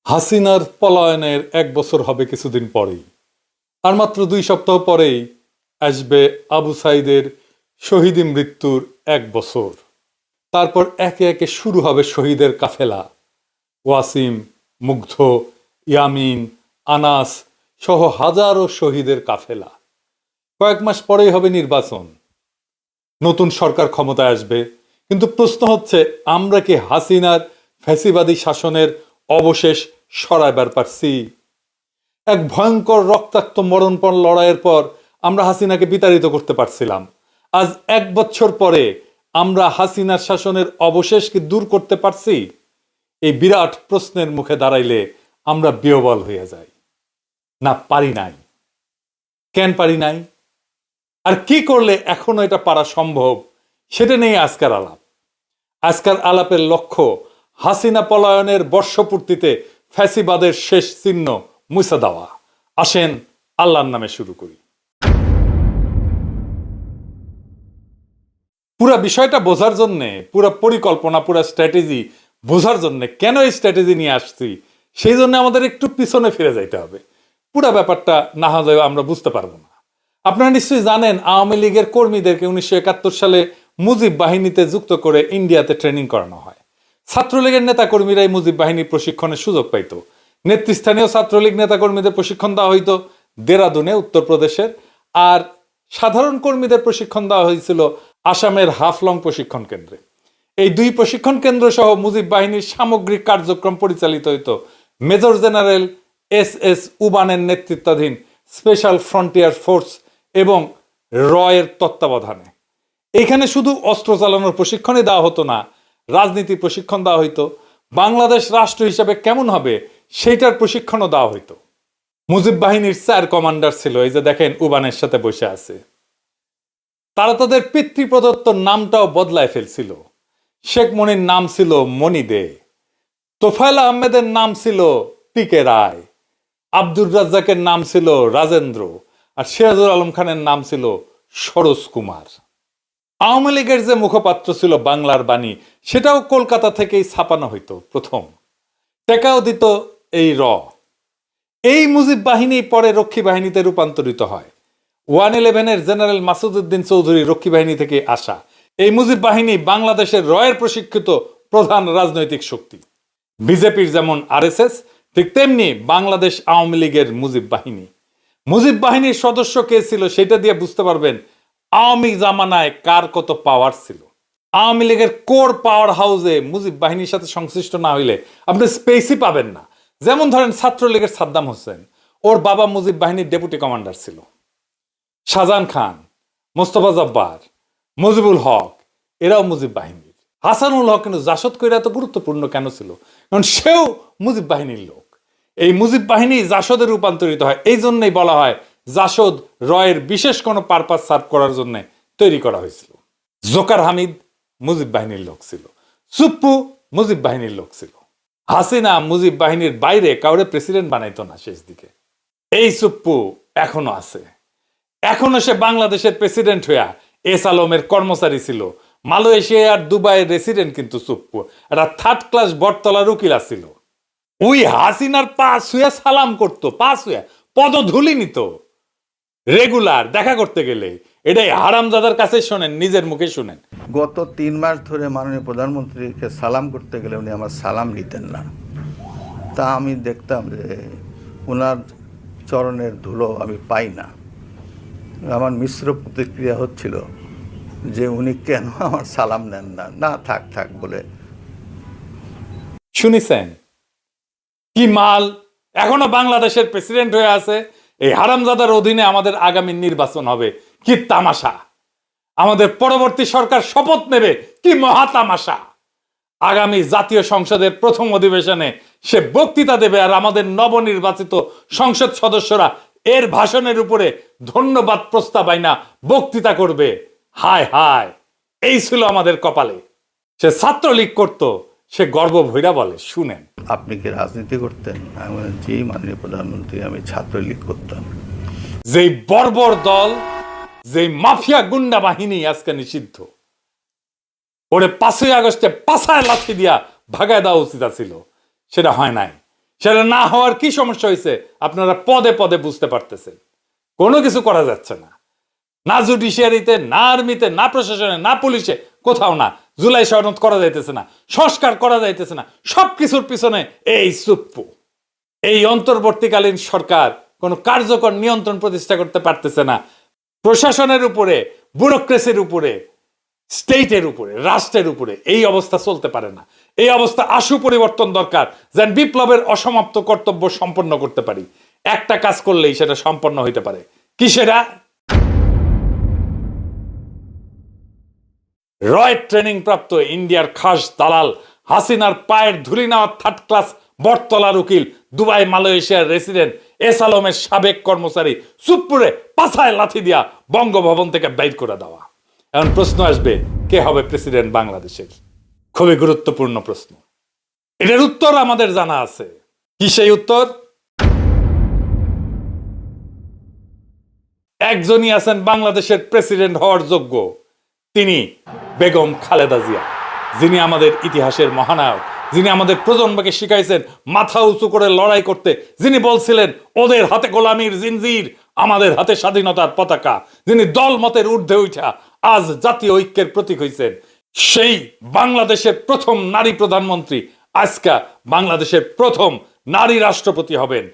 হাসিনার পলায়নের 1 বছর হবে কিছুদিন পরেই। আর মাত্র 2 সপ্তাহ পরেই আসবে আবু সাইদের শহীদ মৃত্যুর 1 বছর। তারপর একে একে শুরু হবে শহীদের কাফেলা। ওয়াসিম, মুগ্ধ, ইয়ামিন, আনাস সহ হাজারো শহীদের কাফেলা। কয়েক মাস পরেই হবে নির্বাচন, নতুন সরকার ক্ষমতায় আসবে। কিন্তু প্রশ্ন হচ্ছে, আমরা কি হাসিনার ফ্যাসিবাদী শাসনের অবশেষ সরাইবার পারছি? এক ভয়ঙ্কর রক্তাক্ত মরণপণ লড়াইয়ের পর আমরা হাসিনাকে বিতাড়িত করতে পারছিলাম। আজ 1 বছর পরে আমরা হাসিনার শাসনের অবশেষ কি দূর করতে পারছি? এই বিরাট প্রশ্নের মুখে দাঁড়াইলে আমরা বিহ্বল হয়ে যাই। না, পারি নাই। কেন পারি নাই? আর কি করলে এখনো এটা পারা সম্ভব, সেটা নিয়ে আজকের আলাপ। আজকের আলাপের লক্ষ্য হাসিনা পলায়নের বর্ষপূর্তিতে ফ্যাসিবাদের শেষ চিহ্ন মুছে দেওয়া। আসেন আল্লাহর নামে শুরু করি। পুরা বিষয়টা বোঝার জন্য, পুরা পরিকল্পনা, পুরা স্ট্র্যাটেজি বোঝার জন্য, কেন এই স্ট্র্যাটেজি নিয়ে আসছি সেই জন্য আমাদের একটু পিছনে ফিরে যাইতে হবে। পুরা ব্যাপারটা না হলে আমরা বুঝতে পারবো না। আপনারা নিশ্চয়ই জানেন, আওয়ামী লীগের কর্মীদেরকে 1971 সালে মুজিব বাহিনীতে যুক্ত করে ইন্ডিয়াতে ট্রেনিং করানো হয়। ছাত্রলীগের নেতা কর্মীরাই মুজিব বাহিনীর প্রশিক্ষণের সুযোগ পাইত। নেতৃস্থানীয় ছাত্রলীগ নেতা কর্মীদের প্রশিক্ষণ দেওয়া হইতো দেরাদুনে, উত্তরপ্রদেশের। আর সাধারণ কর্মীদের প্রশিক্ষণ দেওয়া হয়েছিল আসামের হাফলং প্রশিক্ষণ কেন্দ্রে। এই 2 প্রশিক্ষণ কেন্দ্র সহ মুজিব বাহিনীর সামগ্রিক কার্যক্রম পরিচালিত হইত মেজর জেনারেল SS উবানের নেতৃত্বাধীন স্পেশাল ফ্রন্টিয়ার ফোর্স এবং রয়ের তত্ত্বাবধানে। এইখানে শুধু অস্ত্র চালানোর প্রশিক্ষণই দেওয়া হতো না, রাজনীতি প্রশিক্ষণ দেওয়া হইতো। বাংলাদেশ রাষ্ট্র হিসাবে কেমন হবে সেইটার প্রশিক্ষণও দেওয়া হইতো। মুজিব বাহিনীর 4 কমান্ডার ছিল, এই যে দেখেন উবানের সাথে বসে আছে। তারা তাদের পিতৃপ্রদত্ত নামটাও বদলায় ফেলছিল। শেখ মনির নাম ছিল মনি দে, তোফায়েল আহমেদের নাম ছিল টিকে রায়, আব্দুর রাজ্জাকের নাম ছিল রাজেন্দ্র, আর সিরাজুল আলম খানের নাম ছিল সরোজ কুমার। আওয়ামী লীগের যে মুখপাত্র ছিল বাংলার বাণী, সেটাও কলকাতা থেকেই ছাপানো হইতো প্রথম। টেকাও দিত এই এই মুজিব বাহিনী পরে রক্ষী বাহিনীতে রূপান্তরিত হয়। 111-এর জেনারেল মাসুদউদ্দিন চৌধুরী রক্ষী বাহিনী থেকে আসা। এই মুজিব বাহিনী বাংলাদেশের রয়ের প্রশিক্ষিত প্রধান রাজনৈতিক শক্তি। বিজেপির যেমন RSS, ঠিক তেমনি বাংলাদেশ আওয়ামী লীগের মুজিব বাহিনী। মুজিব বাহিনীর সদস্য কে ছিল সেটা দিয়ে বুঝতে পারবেন আওয়ামী জামানায় কার কত পাওয়ার ছিল। আওয়ামী লীগের কোর পাওয়ার হাউসে মুজিব বাহিনীর সাথে সংশ্লিষ্ট না হইলে আপনি স্পেসই পাবেন না। যেমন ধরেন ছাত্রলীগের সাদ্দাম হোসেন, ওর বাবা মুজিব বাহিনীর ডেপুটি কমান্ডার ছিল। শাহজাহান খান, মোস্তফা জব্বার, মুজিবুল হক, এরাও মুজিব বাহিনীর। হাসানুল হক কিন্তু জাসদ কইরা এত গুরুত্বপূর্ণ কেন ছিল? কারণ সেও মুজিব বাহিনীর লোক। এই মুজিব বাহিনী জাসদে রূপান্তরিত হয়, এই জন্যই বলা হয় জাসদ রয়ের বিশেষ কোনো পারপাস সার্ভ করার জন্য তৈরি করা হয়েছিল। জোকার হামিদ মুজিব বাহিনীর লোক ছিল, সুপ্পু মুজিব বাহিনীর লোক ছিল। হাসিনা মুজিব বাহিনীর বাইরে কাউরে প্রেসিডেন্ট বানাইতো না শেষ দিকে। এই সুপ্পু এখনো আছে, এখনো সে বাংলাদেশের প্রেসিডেন্ট হইয়া এস আলমের কর্মচারী ছিল। মালয়েশিয়া আর দুবাইয়ের রেসিডেন্ট কিন্তু সুপ্পু একটা 3rd ক্লাস বটতলার উকিল ছিল। ওই হাসিনার পা ছুঁয়ে সালাম করতো, পা ছুঁয়ে পদধূলি নিত রেগুলার দেখা করতে গেলে। এটাই হারামজাদার কাছে শোনেন, নিজের মুখে শুনেন। গত 3 মাস ধরে মাননীয় প্রধানমন্ত্রীকে সালাম করতে গেলে উনি আমার সালাম নিতেন না। তা আমি দেখতাম যে ওনার চরণের ধুলো আমি পাই না। আমার মিশ্র প্রতিক্রিয়া হচ্ছিল যে উনি কেন আমার সালাম নেন না। না, থাক থাক বলে। শুনিছেন কি মাল? এখনো বাংলাদেশের প্রেসিডেন্ট হয়ে আছে। এই হারামজাদার অধীনে আমাদের আগামী নির্বাচন হবে, কি তামাশা! আমাদের পরবর্তী সরকার শপথ নেবে, কি মহা তামাশা! আগামী জাতীয় সংসদের প্রথম অধিবেশনে সে বক্তৃতা দেবে, আর আমাদের নবনির্বাচিত সংসদ সদস্যরা এর ভাষণের উপরে ধন্যবাদ প্রস্তাব আইনা বক্তৃতা করবে। হায় হায়, এই ছিল আমাদের কপালে। সে ছাত্রলীগ করত, সে গর্ব ভৈরা বলে, শুনেন। আপনি কি রাজনীতি করতেন? আমি বললাম, জি মাননীয় প্রধানমন্ত্রী, আমি ছাত্রলীগ করতাম। যেই বর্বর দল, যেই মাফিয়া গুন্ডা বাহিনী আজকে নিষিদ্ধ, ওরে 5ই আগস্টে পাছায় লাথি দিয়া ভাগায় দেওয়া উচিত ছিল, সেটা হয় নাই। সেটা না হওয়ার কি সমস্যা হয়েছে আপনারা পদে পদে বুঝতে পারতেছেন। কোনো কিছু করা যাচ্ছে না, না জুডিশিয়ারিতে, না আর্মিতে, না প্রশাসনে, না পুলিশে, কোথাও না। জুলাই সনদ করা যাইতেছে না, সংস্কার করা যাইতেছে না, সবকিছুর পিছনে এই সুপ্পু। এই অন্তর্বর্তীকালীন সরকার কোনো কার্যকর নিয়ন্ত্রণ প্রতিষ্ঠা করতে পারতেছে না। প্রশাসনের উপরে, ব্যুরোক্রেসির উপরে, স্টেটের উপরে, রাষ্ট্রের উপরে এই অবস্থা চলতে পারে না। এই অবস্থা আশু পরিবর্তন দরকার, যেন বিপ্লবের অসমাপ্ত কর্তব্য সম্পন্ন করতে পারি। একটা কাজ করলেই সেটা সম্পন্ন হইতে পারে। কি সেটা? রয় ট্রেনিং প্রাপ্ত ইন্ডিয়ার খাস দালাল হাসিনার পায়ের ধুলি নেওয়া থার্ড ক্লাস বটতলার উকিল, দুবাই মালয়েশিয়ার রেসিডেন্ট এস আলমের সাবেক কর্মচারী সুপ্পুরে পাছায় লাথি দিয়া বঙ্গভবন থেকে বাইর করে দেওয়া। এখন প্রশ্ন আসবে, কে হবে প্রেসিডেন্ট বাংলাদেশের? খুবই গুরুত্বপূর্ণ প্রশ্ন। এটার উত্তর আমাদের জানা আছে। কি সেই উত্তর? একজনই আছেন বাংলাদেশের প্রেসিডেন্ট হওয়ার যোগ্য, তিনি বেগম খালেদা জিয়া, যিনি আমাদের ইতিহাসের মহানায়ক, যিনি আমাদের প্রজন্মকে শিখাইছেন মাথা উঁচু করে লড়াই করতে, যিনি বলছিলেন ওদের হাতে গোলামির জিনজির, আমাদের হাতে স্বাধীনতার পতাকা, যিনি দল মতের ঊর্ধ্বে উঠা আজ জাতীয় ঐক্যের প্রতীক হইছেন। সেই বাংলাদেশের প্রথম নারী প্রধানমন্ত্রী, আজকা বাংলাদেশের প্রথম নারী রাষ্ট্রপতি হবেন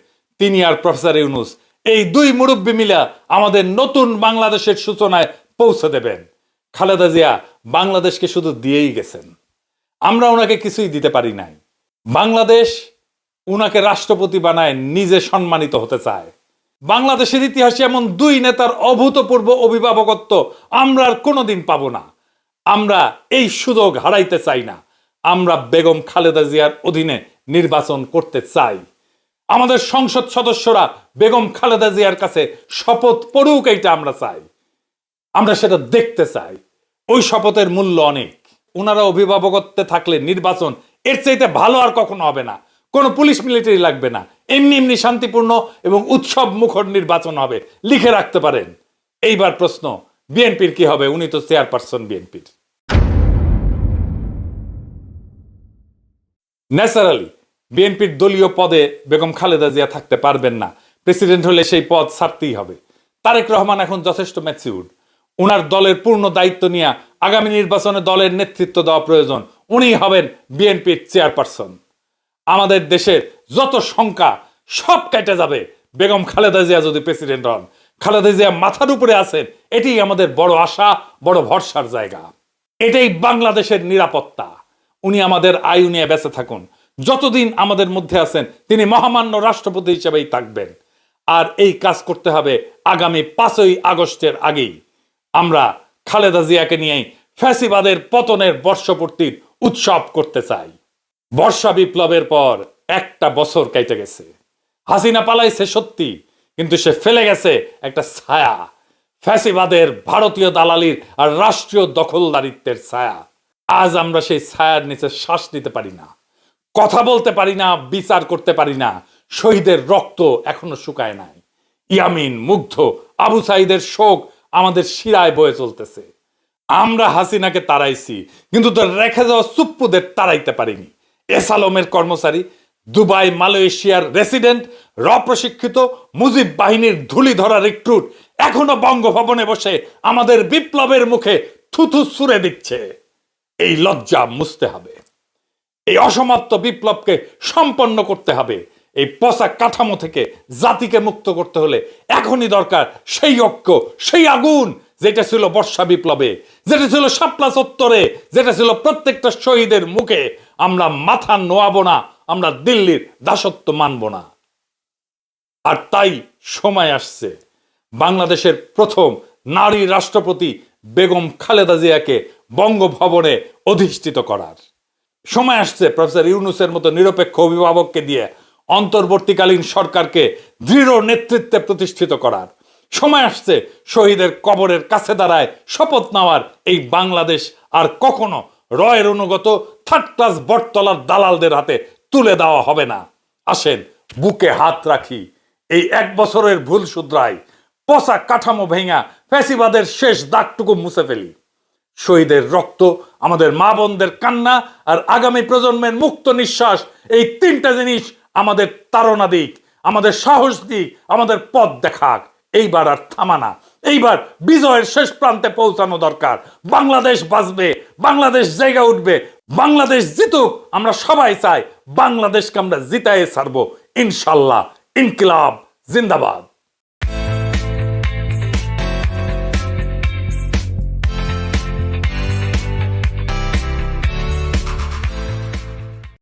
তিনি আর প্রফেসর ইউনূস। এই দুই মুরব্বী মিলা আমাদের নতুন বাংলাদেশের সূচনায় পৌঁছে দেবেন। খালেদা জিয়া বাংলাদেশকে শুধু দিয়েই গেছেন, আমরা ওনাকে কিছুই দিতে পারি নাই। বাংলাদেশ উনাকে রাষ্ট্রপতি বানায় নিজে সম্মানিত হতে চায়। বাংলাদেশের ইতিহাসে এমন দুই নেতার অভূতপূর্ব অভিভাবকত্ব আমরা আর কোনোদিন পাবো না। আমরা এই সুযোগ হারাইতে চাই না। আমরা বেগম খালেদা জিয়ার অধীনে নির্বাচন করতে চাই। আমাদের সংসদ সদস্যরা বেগম খালেদা জিয়ার কাছে শপথ পড়ুক, এইটা আমরা চাই। আমরা সেটা দেখতে চাই। ওই শপথের মূল্য অনেক। ওনারা অভিভাবকত্বে থাকলে নির্বাচন এর চাইতে ভালো আর কখনো হবে না। কোনো পুলিশ মিলিটারি লাগবে না, এমনি এমনি শান্তিপূর্ণ এবং উৎসব মুখর নির্বাচন হবে, লিখে রাখতে পারেন। এইবার প্রশ্ন, বিএনপির কি হবে? উনি তো চেয়ারপারসন বিএনপির। ন্যাচারালি বিএনপির দলীয় পদে বেগম খালেদা জিয়া থাকতে পারবেন না। প্রেসিডেন্ট হলে সেই পদ ছাড়তেই হবে। তারেক রহমান এখন যথেষ্ট ম্যাচিউরড, উনার দলের পূর্ণ দায়িত্ব নিয়ে আগামী নির্বাচনে দলের নেতৃত্ব দেওয়া প্রয়োজন। উনি হবেন বিএনপির চেয়ারপারসন। আমাদের দেশের যত শঙ্কা সব কেটে যাবে বেগম খালেদা জিয়া যদি প্রেসিডেন্ট হন। খালেদা জিয়া মাথার উপরে আছেন, এটাই আমাদের বড় আশা, বড় ভরসার জায়গা। এটাই বাংলাদেশের নিরাপত্তা। উনি আমাদের আয়ু নিয়ে বেঁচে থাকুন। যতদিন আমাদের মধ্যে আছেন তিনি মহামান্য রাষ্ট্রপতি হিসেবেই থাকবেন। আর এই কাজ করতে হবে আগামী 5ই আগস্টের আগেই। আমরা খালেদা জিয়াকে নিয়েই ফ্যাসিবাদের পতনের বর্ষপূর্তির উৎসব করতে চাই। বর্ষা বিপ্লবের পর একটা বছর কেটে গেছে। হাসিনা পালাইছে সত্যি, কিন্তু সে ফেলে গেছে একটা ছায়া, ফ্যাসিবাদের ভারতীয় দালালির আর রাষ্ট্রীয় দখলদারিত্বের ছায়া। আজ আমরা সেই ছায়ার নিচে শ্বাস নিতে পারি না, কথা বলতে পারি না, বিচার করতে পারি না। শহীদের রক্ত এখনো শুকায় নাই। ইয়ামিন, মুগ্ধ, আবু সাইদের শোক আমাদের শিরায় বয়ে চলতেছে। আমরা হাসিনাকে তাড়াইছি, কিন্তু তো রেখে যাওয়া সুপ্পুদের তাড়াইতে পারিনি। এস আলমের কর্মচারী, দুবাই মালয়েশিয়ার রেসিডেন্ট, প্রশিক্ষিত মুজিব বাহিনীর ধুলি ধরা রিক্রুট এখনো বঙ্গভবনে বসে আমাদের বিপ্লবের মুখে থুথু ছুঁড়ে দিচ্ছে। এই লজ্জা মুছতে হবে। এই অসমাপ্ত বিপ্লবকে সম্পন্ন করতে হবে। এই পচা কাঠামো থেকে জাতিকে মুক্ত করতে হলে এখনই দরকার সেই ঐক্য, সেই আগুন যেটা ছিল বর্ষা বিপ্লবে, যেটা ছিল শাপলা চত্বরে, যেটা ছিল প্রত্যেকটা শহীদের মুখে। আমরা মাথা নোয়াবো না, আমরা দিল্লির দাসত্ব মানব না। আর তাই সময় আসছে বাংলাদেশের প্রথম নারী রাষ্ট্রপতি বেগম খালেদা জিয়াকে বঙ্গভবনে অধিষ্ঠিত করার। সময় আসছে প্রফেসর ইউনূসের মতো নিরপেক্ষ অভিভাবককে দিয়ে অন্তর্বর্তীকালীন সরকারকে দৃঢ় নেতৃত্বে প্রতিষ্ঠিত করার। সময় আসছে শহীদের কবরের কাছে দাঁড়ায় শপথ নেওয়ার। এই বাংলাদেশ আর কখনো রয়ের অনুগত থার্ড ক্লাস বটতলার দালালদের হাতে তুলে দেওয়া হবে না। আসেন বুকে হাত রাখি, এই 1 বছরের ভুল শুধরাই, পচা কাঠামো ভেঙা ফ্যাসিবাদের শেষ দাগটুকু মুছে ফেলি। শহীদের রক্ত, আমাদের মা বোনদের কান্না আর আগামী প্রজন্মের মুক্ত নিঃশ্বাস, এই 3টা জিনিস আমাদের তাড়না দিক, আমাদের সাহস দিক, আমাদের পথ দেখাক। এইবার আর থামানা, এইবার বিজয়ের শেষ প্রান্তে পৌঁছানো দরকার। বাংলাদেশ বাঁচবে, বাংলাদেশ জায়গা উঠবে, বাংলাদেশ জিতুক। আমরা সবাই চাই বাংলাদেশকে আমরা জিতায়ে ছাড়বো ইনশাল্লাহ। ইনকিলাব জিন্দাবাদ।